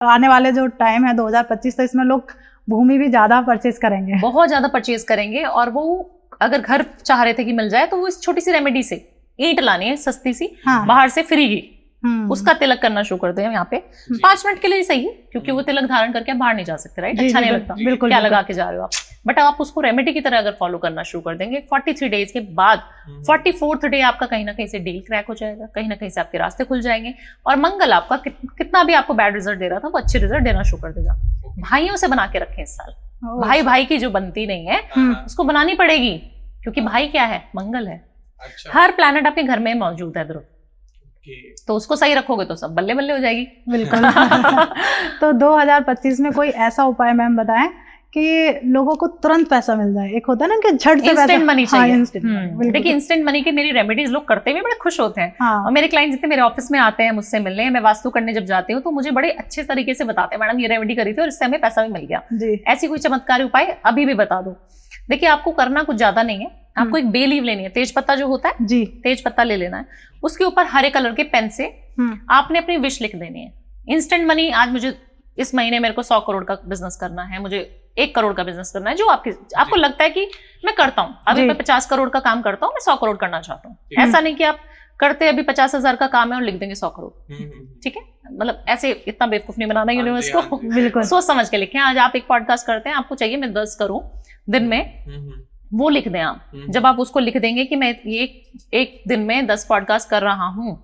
आने वाले जो टाइम है 2025, तो इसमें लोग भूमि भी ज्यादा परचेज करेंगे, बहुत ज्यादा परचेज करेंगे। और वो अगर घर चाह रहे थे कि मिल जाए, तो वो इस छोटी सी रेमेडी से ईंट लानी है सस्ती सी, हाँ। बाहर से फ्री की, उसका तिलक करना शुरू कर दे यहाँ पे 5 मिनट के लिए सही है, क्योंकि वो तिलक धारण करके आप बाहर नहीं जा सकते, राइट? अच्छा नहीं लगता, बिल्कुल क्या लगा के जा रहे हो आप। बट आप उसको रेमेडी की तरह अगर फॉलो करना शुरू कर देंगे, 43 डेज के बाद 44th डे आपका कहीं ना कहीं से डील क्रैक हो जाएगा, कहीं ना कहीं से आपके रास्ते खुल जाएंगे, और मंगल आपका कितना भी आपको बैड रिजल्ट दे रहा था, वो अच्छे रिजल्ट देना शुरू कर देगा। भाइयों से बना के रखें इस साल, भाई भाई की जो बनती नहीं है उसको बनानी पड़ेगी, क्योंकि भाई क्या है? मंगल है। हर प्लैनेट आपके घर में मौजूद है ध्रुव, तो उसको सही रखोगे तो सब बल्ले बल्ले हो जाएगी। बिल्कुल। तो 2025 में कोई ऐसा उपाय मैम बताएं कि लोगों को तुरंत पैसा मिल जाए। एक होता है ना कि झट से इंस्टेंट मनी चाहिए। देखिए इंस्टेंट मनी की मेरी रेमेडीज लोग करते हुए बड़े खुश होते हैं। हाँ। और मेरे क्लाइंट जितने मेरे ऑफिस में आते हैं मुझसे मिलने, मैं वास्तु करने जब जाती हूँ तो मुझे बड़े अच्छे तरीके से बताते हैं, मैडम ये रेमेडी करी थी और इससे हमें पैसा भी मिल गया। ऐसी कोई चमत्कारी उपाय अभी भी बता दो। देखिए आपको करना कुछ ज्यादा नहीं है, आपको एक बे लीव लेनी है, तेज पत्ता जो होता है जी, तेज पत्ता ले लेना है, उसके ऊपर हरे कलर के पेन से आपने अपनी विश लिख देनी है। इंस्टेंट मनी, आज मुझे इस महीने मेरे को 100 करोड़ का बिजनेस करना है, मुझे 1 करोड़ का बिजनेस करना है, जो आपको लगता है कि मैं करता हूँ, अभी मैं 50 करोड़ का काम करता हूँ, मैं 100 करोड़ करना चाहता हूँ। ऐसा नहीं कि आप करते अभी 50,000 का काम है और लिख देंगे 100 करोड़, ठीक है? मतलब ऐसे इतना बेवकूफ नहीं बनाना यूनिवर्स को, बिल्कुल सोच समझ के लिखें। आज आप एक पॉडकास्ट करते हैं, आपको चाहिए मैं 10 करूं दिन में, वो लिख दें आप। जब आप उसको लिख देंगे कि मैं ये एक दिन में 10 पॉडकास्ट कर रहा हूँ,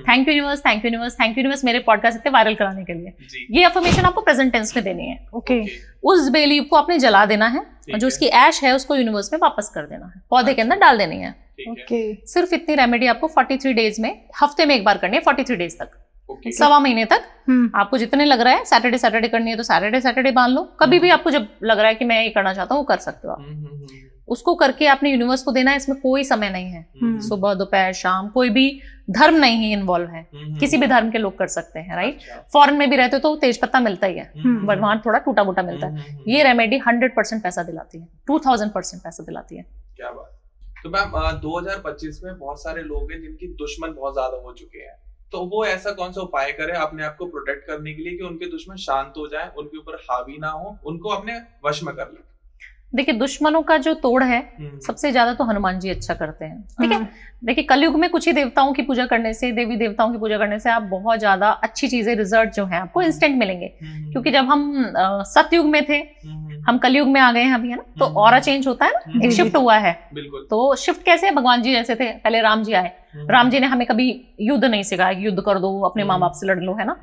thank you universe, thank you universe, thank you universe मेरे पॉडकास्ट इतने वायरल कराने के लिए, ये अफर्मेशन आपको प्रेजेंट टेंस में देनी है। ओके। उस बेलीव को आपने जला देना है, और जो उसकी ऐश है उसको यूनिवर्स में वापस कर देना है, पौधे के अंदर डाल देनी है। सिर्फ इतनी रेमेडी आपको 43 डेज में, हफ्ते में एक बार करनी है, 43 डेज तक, सवा महीने तक। आपको जितने लग रहा है सैटरडे करनी है तो सैटरडे बांध लो, कभी भी आपको जब लग रहा है कि मैं ये करना चाहता हूँ वो कर सकते हो आप। उसको करके आपने यूनिवर्स को देना है, इसमें कोई समय नहीं है, सुबह दोपहर शाम, कोई भी धर्म नहीं है इन्वॉल्व है, किसी भी धर्म के लोग कर सकते हैं, राइट? फॉरेन में भी रहते हो तो तेज पत्ता मिलता ही है, बट वहां थोड़ा टूटा मोटा मिलता है। ये रेमेडी 100% पैसा दिलाती है, 2000% पैसा दिलाती है। क्या बात। तो मैम 2025 में बहुत सारे लोग हैं जिनकी दुश्मन बहुत ज्यादा हो चुके हैं, तो वो ऐसा कौन सा उपाय करें अपने आप को प्रोटेक्ट करने के लिए कि उनके दुश्मन शांत हो जाएं, उनके ऊपर हावी ना हो, उनको अपने वश में कर लें? देखिए दुश्मनों का जो तोड़ है सबसे ज्यादा तो हनुमान जी अच्छा करते हैं, ठीक है? देखिए कलयुग में कुछ ही देवताओं की पूजा करने से, देवी देवताओं की पूजा करने से आप बहुत ज्यादा अच्छी चीजें, रिजल्ट जो है आपको इंस्टेंट मिलेंगे। क्योंकि जब हम सतयुग में थे, हम कलयुग में आ गए हैं अभी, है ना? तो ऑरा चेंज होता है ना, एक शिफ्ट हुआ है। तो शिफ्ट कैसे है? भगवान जी जैसे थे, पहले राम जी आए, राम जी ने हमें कभी युद्ध नहीं सिखाया, युद्ध कर दो, अपने माँ बाप से लड़ लो, है ना?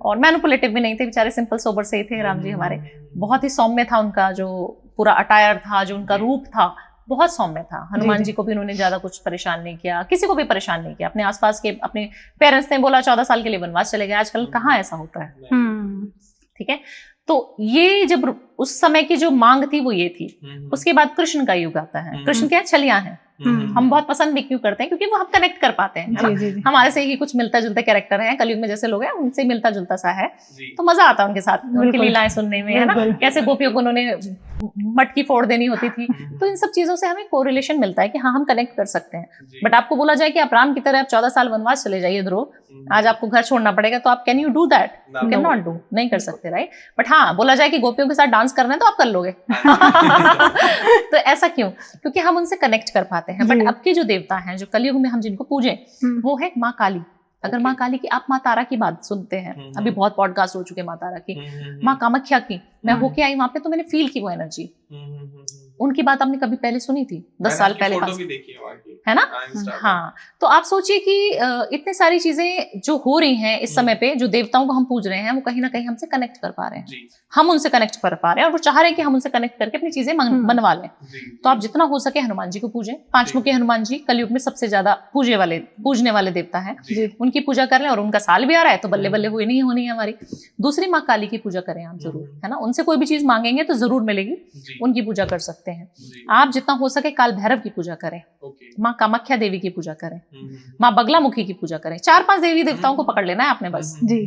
और मैनिपुलेटिव भी नहीं थे, बेचारे सिंपल सोबर से ही थे राम जी हमारे। बहुत ही सौम्य था उनका जो पूरा अटायर था, जो उनका रूप था बहुत सौम्य था। हनुमान जी को भी उन्होंने ज्यादा कुछ परेशान नहीं किया, किसी को भी परेशान नहीं किया। अपने आसपास के अपने पेरेंट्स ने बोला 14 साल के लिए वनवास चले गए, आजकल कहाँ ऐसा होता है, ठीक है? तो ये जब उस समय की जो मांग थी वो ये थी। उसके बाद कृष्ण का युग आता है। कृष्ण क्या छलियां हैं, हम बहुत पसंद भी क्यों करते हैं? क्योंकि वो हम कनेक्ट कर पाते हैं, है ना? हमारे से ही कुछ मिलता जुलता कैरेक्टर है, कलयुग में जैसे लोग हैं उनसे मिलता जुलता सा है, तो मजा आता है उनके साथ, उनकी लीलाएं सुनने में, है ना? कैसे गोपियों को उन्होंने मटकी फोड़ देनी होती थी, तो इन सब चीजों से हमें कोरिलेशन मिलता है कि हाँ हम कनेक्ट कर सकते हैं। बट आपको बोला जाए कि आप राम की तरह आप 14 साल वनवास चले जाइए ध्रुव, आज आपको घर छोड़ना पड़ेगा, तो आप can you do that? You can not do, नहीं कर सकते, राइट? बट हाँ बोला जाए कि गोपियों के साथ डांस करना है तो आप कर लोगे। तो ऐसा क्यों? क्योंकि हम उनसे कनेक्ट कर पाते हैं। बट अब के जो देवता हैं, जो कलयुग में हम जिनको पूजें, वो है माँ काली। अगर माँ काली की, आप माँ तारा की बात सुनते हैं, अभी बहुत पॉडकास्ट हो चुके हैं माँ तारा की, माँ कामाख्या की, मैं होके आई वहां पे तो मैंने फील की वो एनर्जी। उनकी बात आपने कभी पहले सुनी थी? 10 साल पहले है ना? हाँ, तो आप सोचिए कि इतनी सारी चीजें जो हो रही हैं इस समय पे, जो देवताओं को हम पूज रहे हैं, वो कहीं ना कहीं हमसे कनेक्ट कर पा रहे हैं, हम उनसे कनेक्ट कर पा रहे हैं, और वो चाह रहे हैं कि हम उनसे कनेक्ट करके अपनी चीजें बनवा लें। तो आप जितना हो सके हनुमान जी को पूजें। 5 मुखी हनुमान जी कलयुग में सबसे ज्यादा पूजने वाले देवता हैं, उनकी पूजा कर लें। और उनका साल भी आ रहा है तो बल्ले बल्ले हुई नहीं होनी है हमारी। दूसरी माँ काली की पूजा करें आप जरूर, है ना? उनसे कोई भी चीज मांगेंगे तो जरूर मिलेगी, उनकी पूजा कर सकते हैं आप। जितना हो सके काल भैरव की पूजा करें, माँ कामाख्या देवी की पूजा करें, माँ बगलामुखी की पूजा करें। 4-5 देवी देवताओं को पकड़ लेना है आपने बस जी,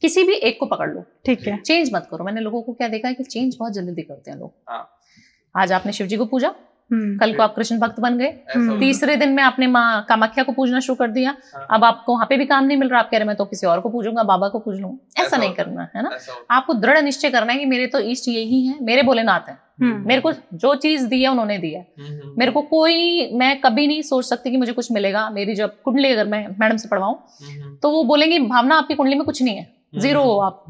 किसी भी एक को पकड़ लो, ठीक है? चेंज मत करो। मैंने लोगों को क्या देखा है कि चेंज बहुत जल्दी करते हैं लोग। आज आपने शिव जी को पूजा, कल को आप कृष्ण भक्त बन गए, ऐसा होता है। तीसरे दिन में आपने माँ कामाख्या को पूजना शुरू कर दिया, हाँ। अब आपको वहां पे भी काम नहीं मिल रहा, आप कह रहे मैं तो किसी और को पूजूंगा, बाबा को पूज लूंगा। ऐसा नहीं होता है। करना है ना, ऐसा होता आपको दृढ़ निश्चय करना है कि मेरे तो इष्ट यही है, मेरे भोलेनाथ है, मेरे को जो चीज दी है उन्होंने दी है, है। मेरे को कोई, मैं कभी नहीं सोच सकती कि मुझे कुछ मिलेगा। मेरी जब कुंडली अगर मैं मैडम से पढ़वाऊं तो वो बोलेंगे भावना आपकी कुंडली में कुछ नहीं है, जीरो हो आप।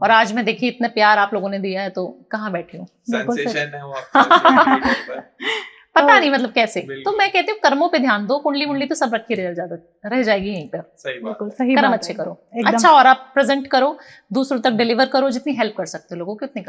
और आज मैं देखिए इतने प्यार आप लोगों ने दिया है, तो कहाँ बैठी हूँ, सेंसेशन है वो आपका। पता नहीं मतलब कैसे। बिल्कुल। तो मैं कहती हूँ कर्मों पे ध्यान दो, कुंडली मुंडली तो सब रखी रह जाएगी यहीं पर। सही बात बिल्कुल है। सही कर्म बात अच्छे है। करो, एकदम। अच्छा और आप प्रेजेंट करो, दूसरों तक डिलीवर करो, जितनी हेल्प कर सकते हो लोगों की उतनी करो।